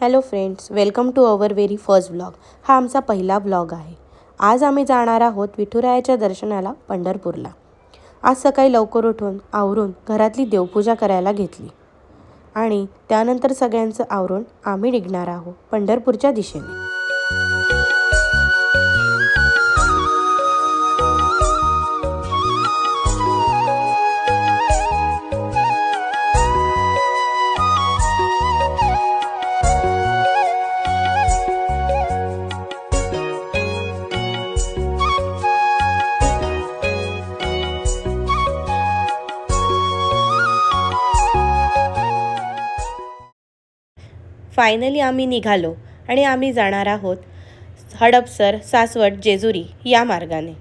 Hello friends, welcome to our very first vlog. हा आमचा पहिला व्लॉग आहे. आज आम्ही जाणार आहोत विठुरायाच्या दर्शनाला पंढरपूरला. आज सकाळी लवकर उठून आवरून घरातली देवपूजा करायला घेतली आणि त्यानंतर सगळ्यांचं आवरून आम्ही निघणार आहोत पंढरपूरच्या दिशेने. फायनली आम्ही निघालो आणि आम्ही जाणार आहोत हडपसर, सासवड, जेजुरी या मार्गाने.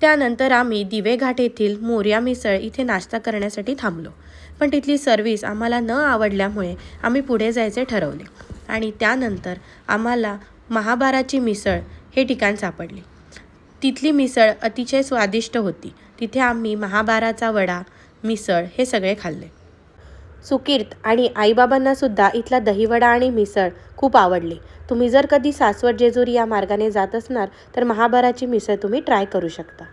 त्यानंतर आम्ही दिवेघाट येथील मोरया मिसळ इथे नाश्ता करण्यासाठी थांबलो, पण तिथली सर्व्हिस आम्हाला न आवडल्यामुळे आम्ही पुढे जायचे ठरवले आणि त्यानंतर आम्हाला महाबाराची मिसळ हे ठिकाण सापडले. तिथली मिसळ अतिशय स्वादिष्ट होती. तिथे आम्ही महाबाराचा वडा, मिसळ हे सगळे खाल्ले. सुकीर्त आणि आईबाबांनासुद्धा इथला दहीवडा आणि मिसळ खूप आवडले. तुम्ही जर कधी सासवड जेजुरी या मार्गाने जात असणार तर महाबाराची मिसळ तुम्ही ट्राय करू शकता.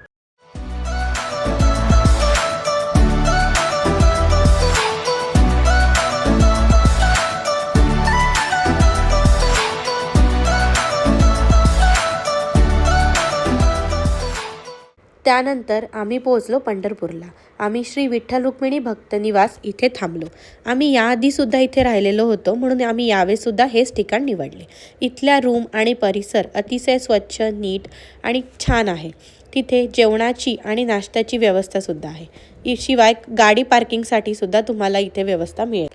त्यानंतर आम्ही पोहोचलो पंढरपूरला. आम्ही श्री विठ्ठल रुक्मिणी भक्त निवास इथे थांबलो. आम्ही याआधीसुद्धा इथे राहिलेलो होतो, म्हणून आम्ही यावेळेसुद्धा हेच ठिकाण निवडले. इथल्या रूम आणि परिसर अतिशय स्वच्छ, नीट आणि छान आहे. तिथे जेवणाची आणि नाश्त्याची व्यवस्थासुद्धा आहे. शिवाय गाडी पार्किंगसाठी सुद्धा तुम्हाला इथे व्यवस्था मिळेल.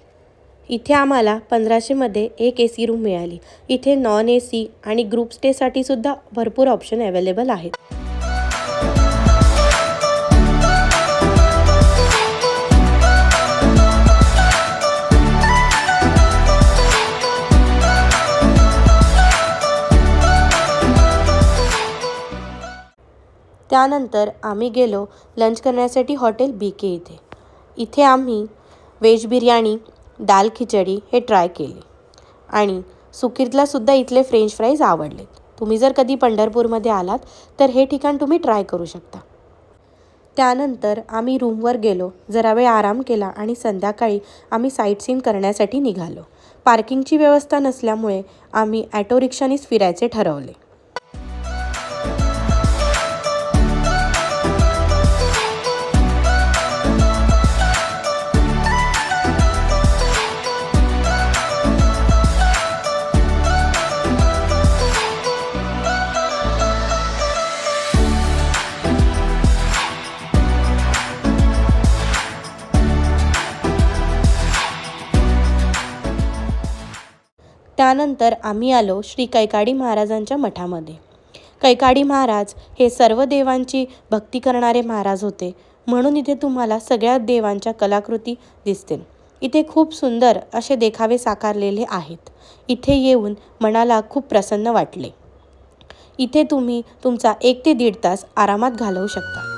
इथे आम्हाला 1500मध्ये एक AC रूम मिळाली. इथे नॉन AC आणि ग्रुप स्टेसाठी सुद्धा भरपूर ऑप्शन अवेलेबल आहेत. त्यानंतर आम्ही गेलो लंच करण्यासाठी हॉटेल BK इथे. इथे आम्ही व्हेज बिर्याणी, दाल खिचडी हे ट्राय केले आणि सुकीर्तलासुद्धा इथले फ्रेंच फ्राईज आवडलेत. तुम्ही जर कधी पंढरपूरमध्ये आलात तर हे ठिकाण तुम्ही ट्राय करू शकता. त्यानंतर आम्ही रूमवर गेलो, जरा वेळ आराम केला आणि संध्याकाळी आम्ही साईटसीन करण्यासाठी निघालो. पार्किंगची व्यवस्था नसल्यामुळे आम्ही ॲटो रिक्षानीच फिरायचे ठरवले. त्यानंतर आम्ही आलो श्री कैकाडी महाराजांच्या मठामध्ये. कैकाडी महाराज हे सर्व देवांची भक्ती करणारे महाराज होते, म्हणून इथे तुम्हाला सगळ्या देवांच्या कलाकृती दिसतील. इथे खूप सुंदर असे देखावे साकारलेले आहेत. इथे येऊन मनाला खूप प्रसन्न वाटले. इथे तुम्ही तुमचा 1 ते 1.5 तास आरामात घालवू शकता.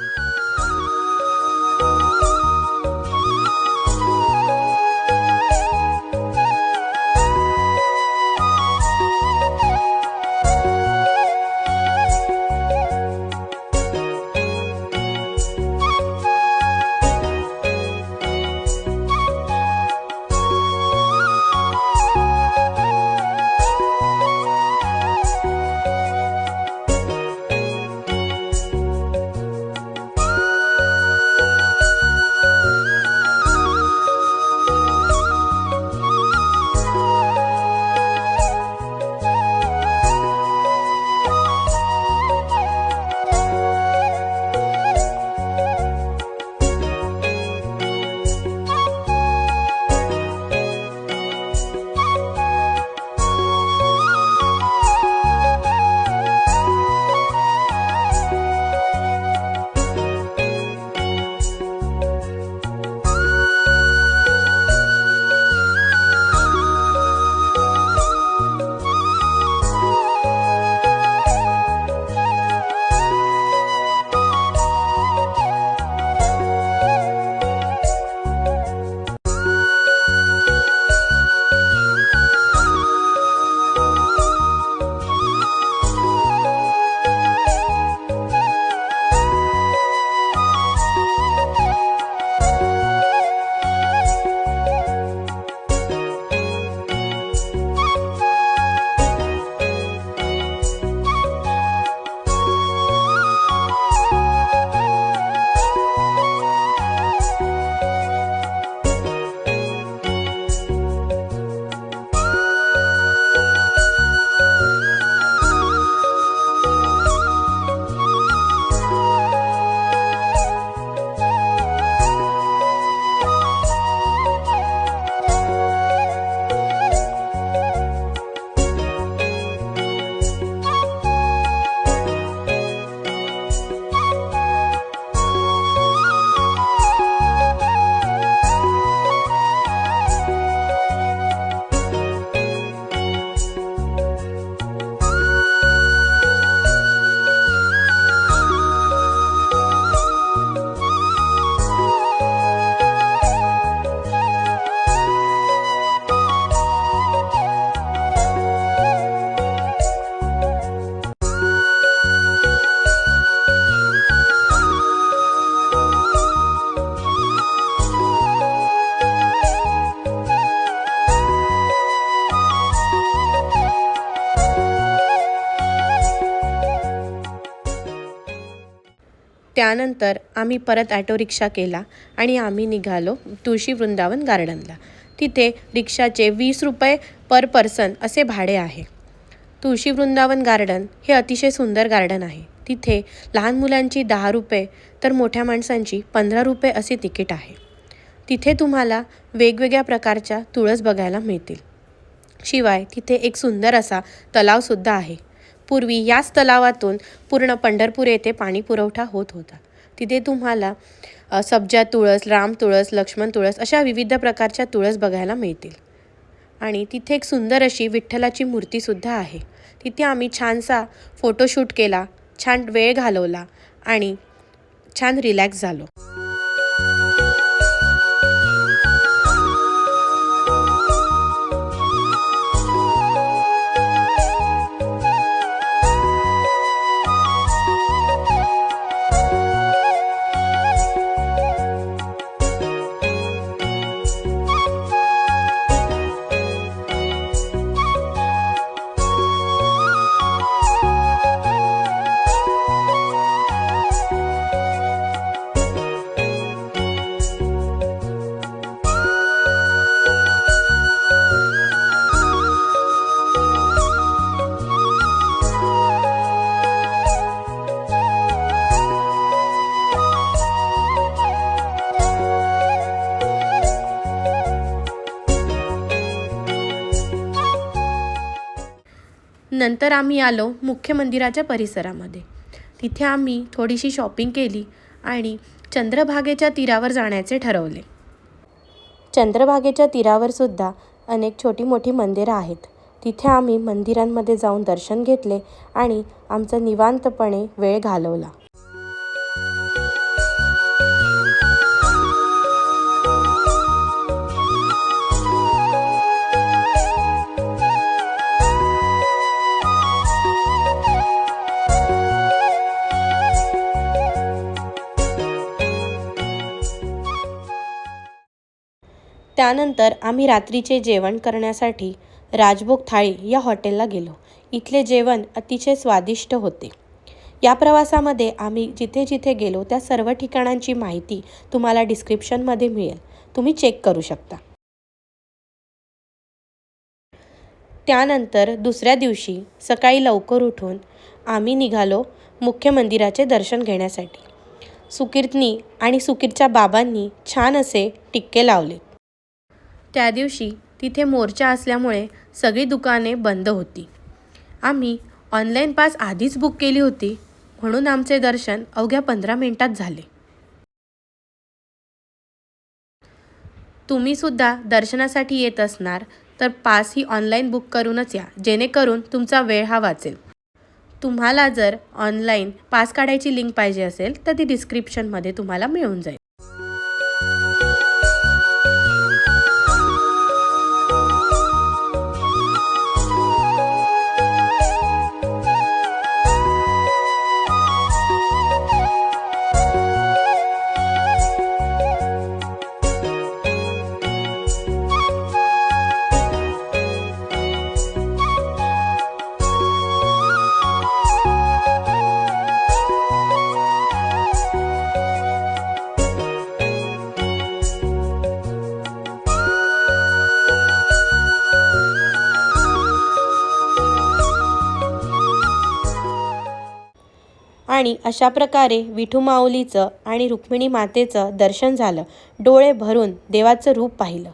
त्यानंतर आम्ही परत ॲटो रिक्षा केला आणि आम्ही निघालो तुळशी वृंदावन गार्डनला. तिथे रिक्षाचे 20 रुपये पर पर्सन असे भाडे आहे. तुळशी वृंदावन गार्डन हे अतिशय सुंदर गार्डन आहे. तिथे लहान मुलांची 10 रुपये तर मोठ्या माणसांची 15 रुपये असे तिकीट आहे. तिथे तुम्हाला वेगवेगळ्या प्रकारच्या तुळस बघायला मिळतील. शिवाय तिथे एक सुंदर असा तलावसुद्धा आहे. पूर्वी याच तलावातून पूर्ण पंढरपूर येथे पाणी पुरवठा होत होता. तिथे तुम्हाला सब्जा तुळस, राम तुळस, लक्ष्मण तुळस अशा विविध प्रकारच्या तुळस बघायला मिळतील. आणि तिथे एक सुंदर अशी विठ्ठलाची मूर्तीसुद्धा आहे. तिथे आम्ही छानसा फोटोशूट केला, छान वेळ घालवला आणि छान रिलॅक्स झालो. नंतर आम्ही आलो मुख्य मंदिराच्या परिसरामध्ये. तिथे आम्ही थोडीशी शॉपिंग केली आणि चंद्रभागेच्या तीरावर जाण्याचे ठरवले. चंद्रभागेच्या तीरावर सुद्धा अनेक छोटी मोठी मंदिरं आहेत. तिथे आम्ही मंदिरांमध्ये जाऊन दर्शन घेतले आणि आमचा निवांतपणे वेळ घालवला. त्यानंतर आम्ही रात्रीचे जेवण करण्यासाठी राजभोग थाळी या हॉटेलला गेलो. इथले जेवण अतिशय स्वादिष्ट होते. या प्रवासामध्ये आम्ही जिथे जिथे गेलो त्या सर्व ठिकाणांची माहिती तुम्हाला डिस्क्रिप्शनमध्ये मिळेल. तुम्ही चेक करू शकता. त्यानंतर दुसऱ्या दिवशी सकाळी लवकर उठून आम्ही निघालो मुख्य मंदिराचे दर्शन घेण्यासाठी. सुकीर्तनी आणि सुकीरच्या बाबांनी छान असे टिक्के लावले. त्या दिवशी तिथे मोर्चा असल्यामुळे सगळी दुकाने बंद होती. आम्ही ऑनलाईन पास आधीच बुक केली होती म्हणून आमचे दर्शन अवघ्या 15 मिनिटात झाले. तुम्हीसुद्धा दर्शनासाठी येत असणार तर पास ही ऑनलाईन बुक करूनच या, जेणेकरून तुमचा वेळ हा वाचेल. तुम्हाला जर ऑनलाईन पास काढायची लिंक पाहिजे असेल तर ती डिस्क्रिप्शनमध्ये तुम्हाला मिळून जाईल. आणि अशा प्रकारे विठू माऊलीचं आणि रुक्मिणी मातेचं दर्शन झालं. डोळे भरून देवाचं रूप पाहिलं.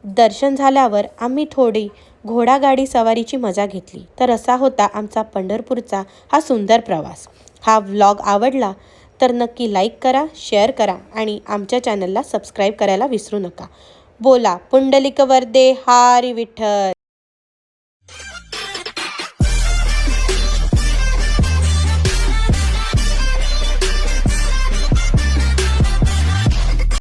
दर्शन झाल्यावर आम्ही थोडी घोडागाडी सवारीची मजा घेतली. तर असा होता आमचा पंढरपूरचा हा सुंदर प्रवास. हा व्लॉग आवडला तर नक्की लाईक करा, शेअर करा आणि आमच्या चॅनलला सबस्क्राईब करायला विसरू नका. बोला पुंडलिक वरदे हरी विठ्ठल.